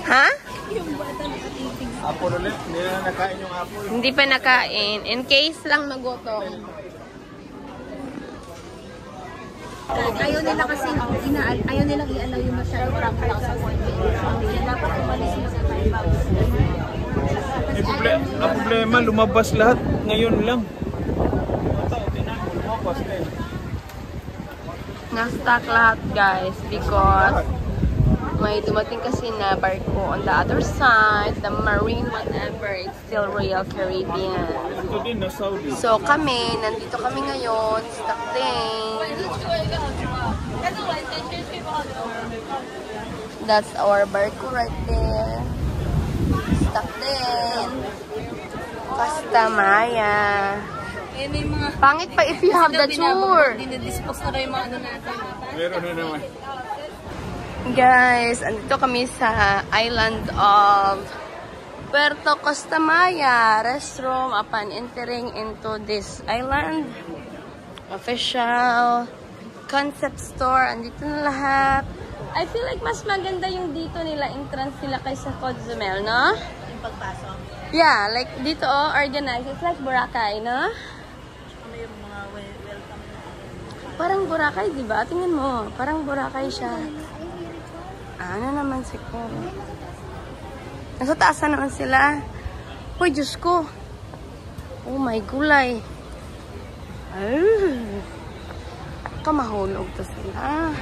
Ha? Yung bata nakatitig. Apple ulit? Hindi na nakain yung apple. Hindi pa nakain. In case lang magutom. Ayaw nila kasi, ayaw nilang i-allow yung masyadong prank-prank sa appointment. Kaya dapat umalis sila sa time bago. Ang problema, lumabas lahat ngayon lang. Lumabas na eh. Na-stock lahat guys because may dumating kasi na barko on the other side, the marine whatever, it's still Royal Caribbean. Ito din na Saudi. So kami, nandito kami ngayon, stock din. That's our barko right there. Stock din. Pastamaya. Eh, may mga... Pangit pa if you have the tour. Dinadispose na rin yung mga ano natin. Meron na naman. Guys, andito kami sa island of Puerto Costamaya restroom upon entering into this island. Official concept store. Andito na lahat. I feel like mas maganda yung dito nila, entrance nila kaysa Cozumel, no? Yung pagpasok. Yeah, like dito organized. It's like Boracay, no? Ano yung mga welcome na. Parang Boracay, di ba? Tingnan mo. Parang Boracay siya. Ano naman siguro? Nasa taas na naman sila. Hoy, Diyos ko. Oh my gulay. Ay. Kamahulog to sila.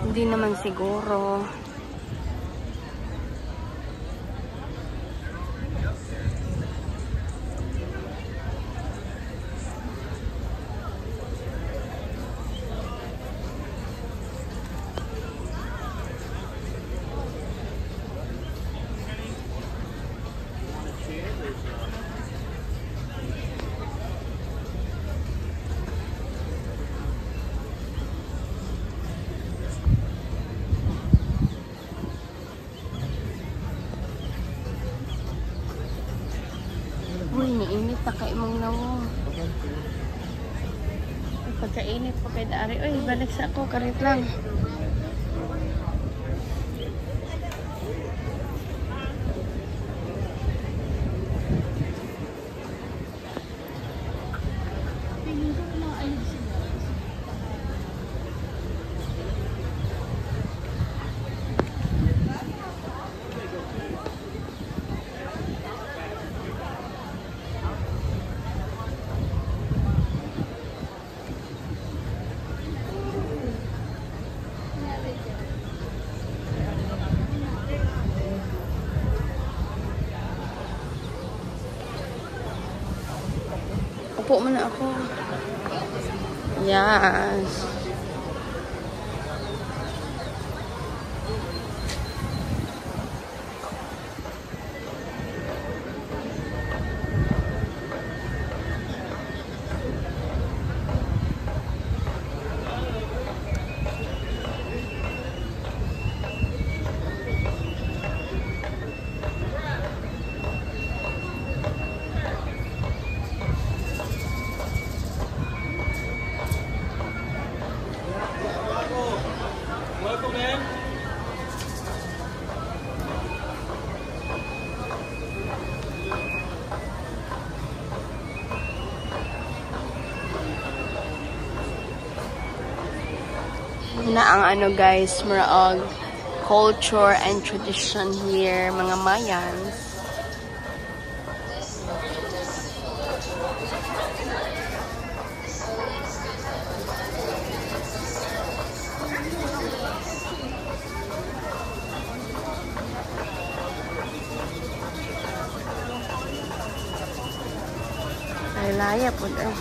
Hindi naman siguro. Uy, nainit na kay mong nawong. Pagkainit po kay Dari. Uy, balik sa ako. Karit lang. Upo muna ako. Yes. Na ang ano guys, maraog culture and tradition here, mga Mayans. Ay, laya po eh.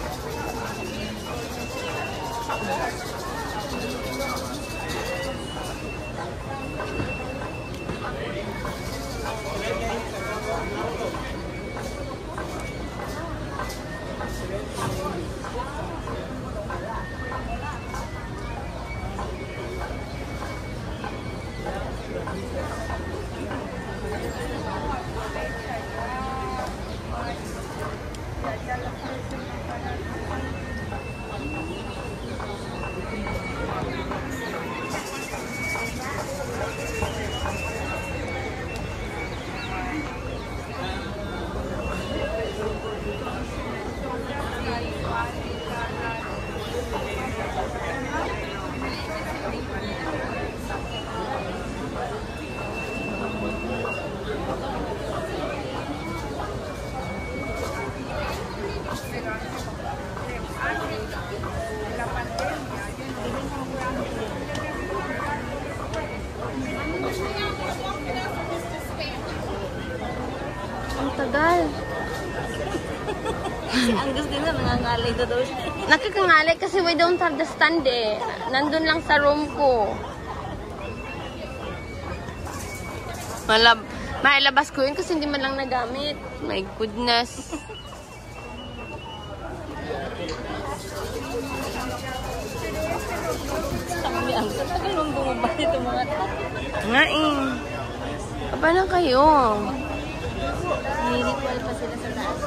Ang tagal. Si Angus din na, nangangalay na daw siya. Nakakangalay kasi we don't have the stand eh. Nandun lang sa room ko. Mailabas ko yun kasi hindi man lang nagamit. My goodness. Kami Angus, ang tagal mong bumaba nito mga tao. Nga eh. Paano kayo? May ritual pa sila sa taas.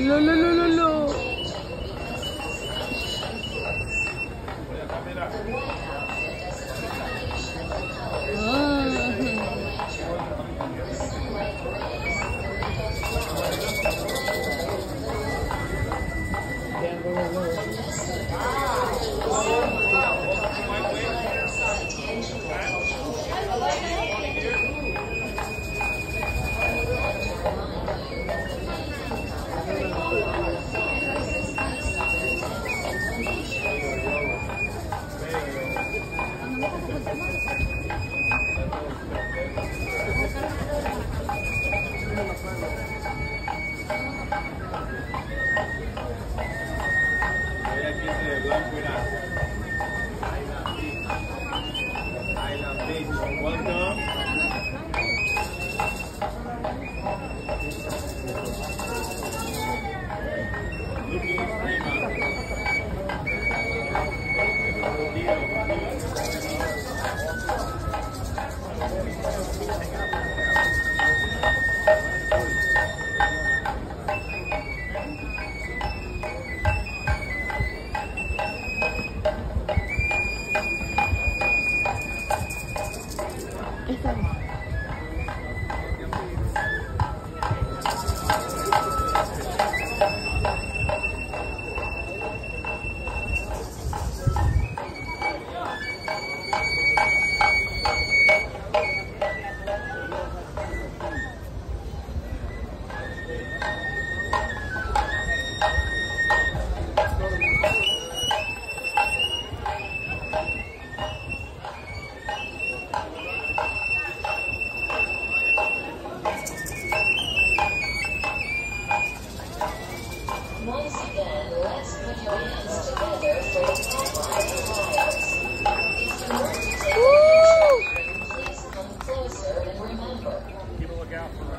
Lolo.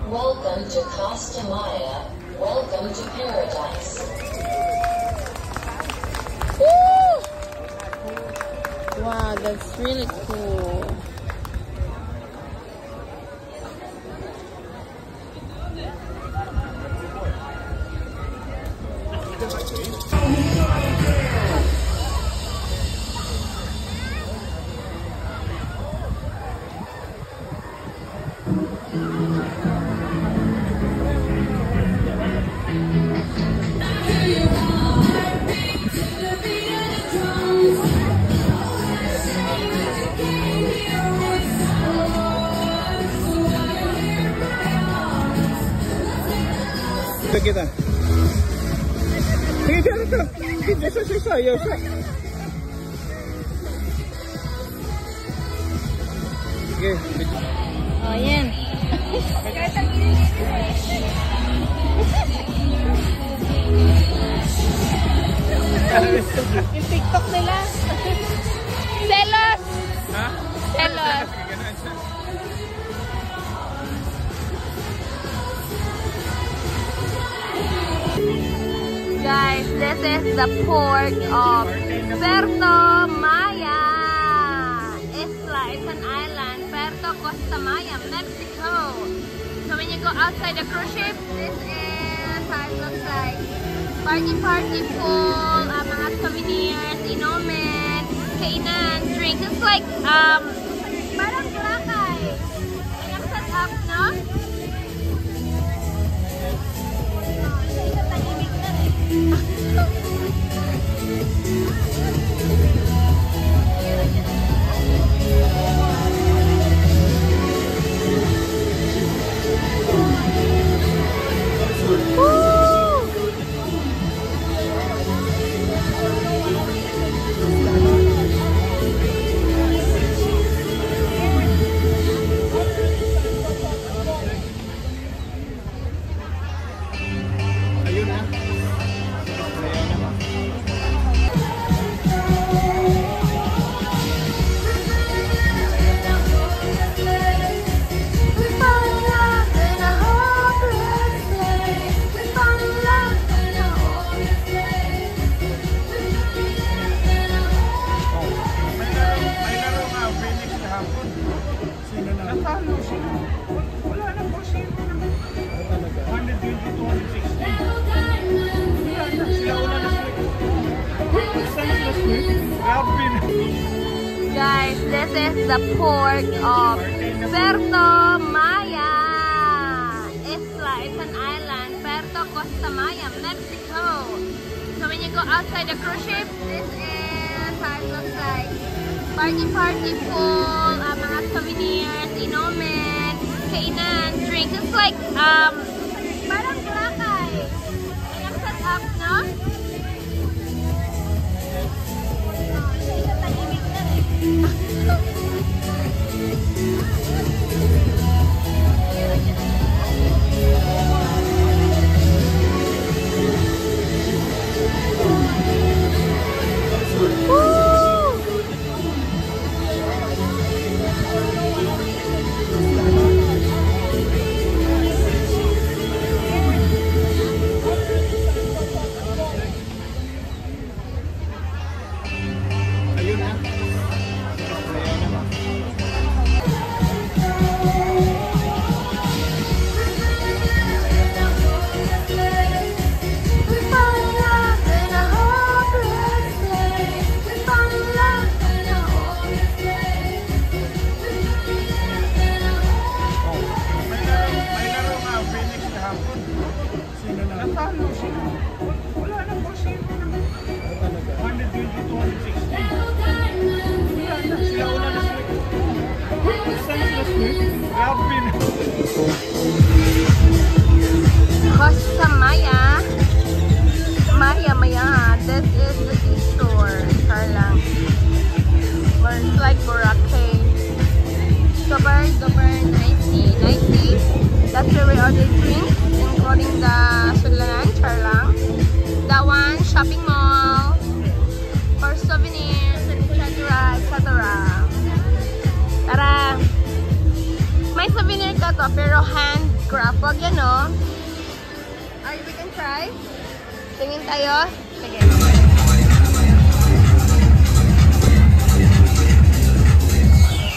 Welcome to Costa Maya. Welcome to paradise. Woo! Wow, that's really cool. Kita. Kita saya. Okay. Oh, yan. Yung TikTok nila. Selos! Ha? Selos! Guys, this is the port of Puerto Maya. Isla, it's an island. Puerto Costa Maya, Mexico. So when you go outside the cruise ship, this is how it looks like. Party pool, mga souvenirs, inumin, kainan, drinks. It's like, parang Boracay. Kaya set up, no? Guys, this is the port of Puerto Maya. Isla, it's an island. Puerto Costa Maya, Mexico. So when you go outside the cruise ship, this is how it looks like. Party pool, mga souvenirs, inumin, kainan, drinks. It's like, parang Boracay. Kaya set up, no? Costa Maya. Maya. This is the seashore. Carlang. Where it's like Boracay. Super nicey. That's where we ordered drinks, including the Suglanan, Carlang. That one, shopping mall. For souvenirs, etc. Tara! May souvenir ka to, pero handcraft. Wag yan, no? Alright, we can try. Tingin tayo. Sige.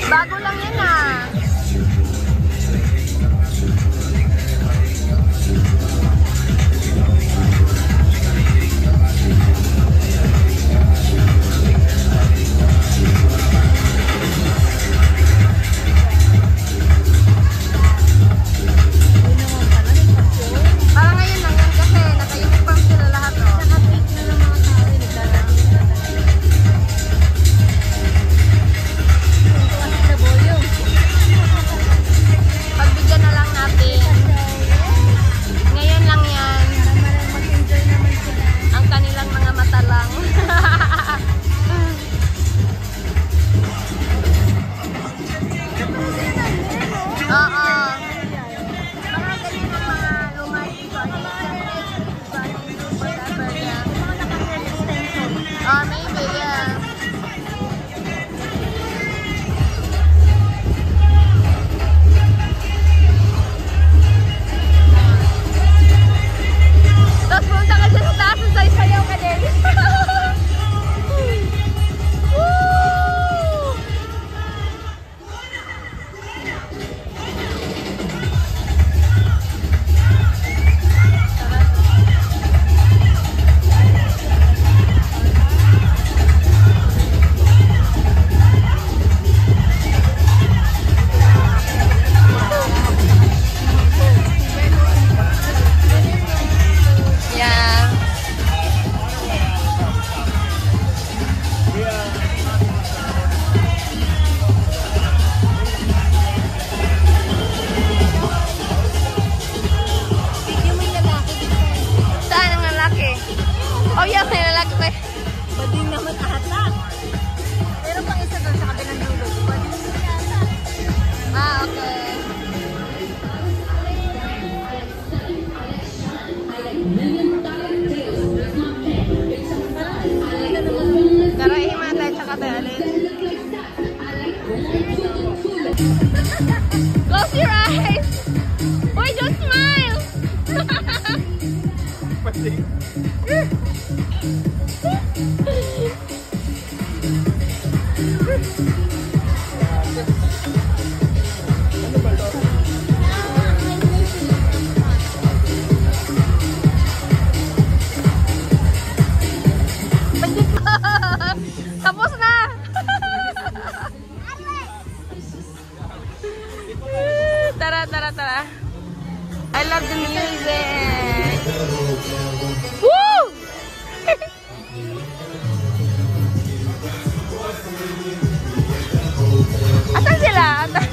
Bago lang yan, ah. Parang ngayon lang yan kasi naka-uniform sila lahat, no? Naka-fit na lang mga tao. Pagbigyan na lang natin. Ngayon lang yan. Ang kanilang mga mata lang. Oo. Maybe, yeah. Tapos punta ka dyan sa taas, sasayaw ka natin. Woo! Yeah. Saan ang lalaki? Oh yeah, may lalaki pa. Bading naman ata. Meron pang isa doon sa kabilang dulo. Bading naman ata. Ah, okay. Tara, himata tsaka tayo alin. Close your eyes! Boy, just smile! Tapos na! Tara, tara, tara. I love the music. Woo! Asan sila? Asan?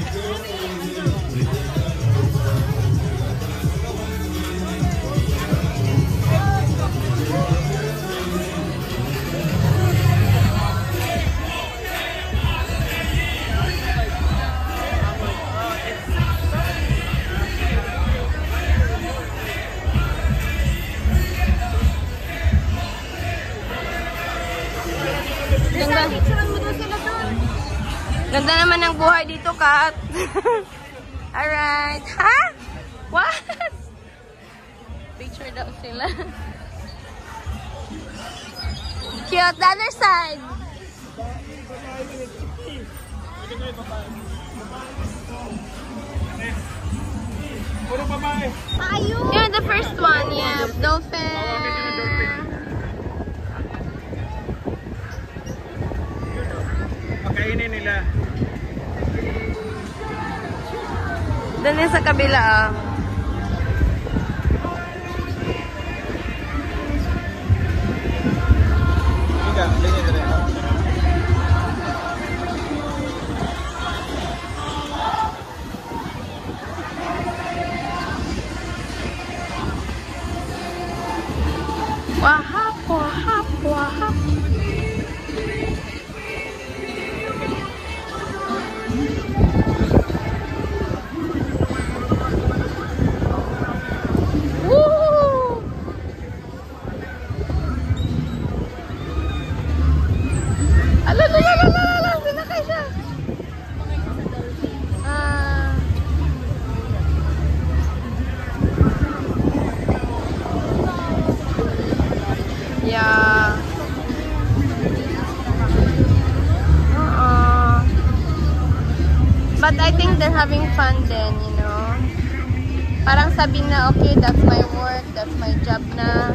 Ganda. Ganda naman ng buhay dito, Kat. Alright. Ha? What? Picture daw sila. Cute. The other side. Puro babae. Ayun! Yeah, the first one. Yeah, dolphin. Pakainin nila. Doon yung sa kabila, ah. Ika, ganyan na rin. Wahap, wahap, wahap. Woo! Ala, sinakay siya. Ah. Yeah. But I think they're having fun then, you know. Parang sabi na, okay, that's my work, that's my job na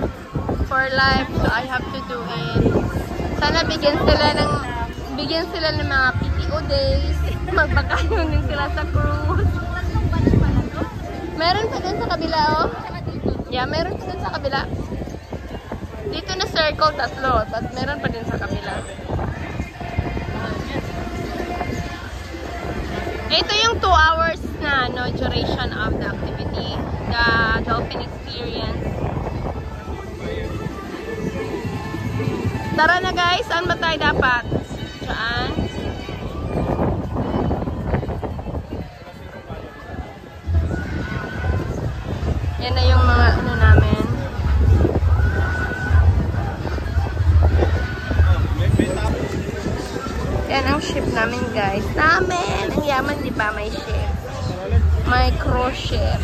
for life, so I have to do it. Sana bigyan sila ng mga PTO days, magbakasyon din sila sa cruise. Meron pa dun sa kabila, oh. Yeah, meron pa dun sa kabila. Dito na circle, tatlo, but meron pa din sa kabila. Ito yung 2 hours na duration of the activity, the dolphin experience. Tara na guys, saan ba tayo dapat? Diyan. Yan na yung mga ano namin. Yan ang ship namin guys. Ang yaman, di ba? May ship. May cruise ship.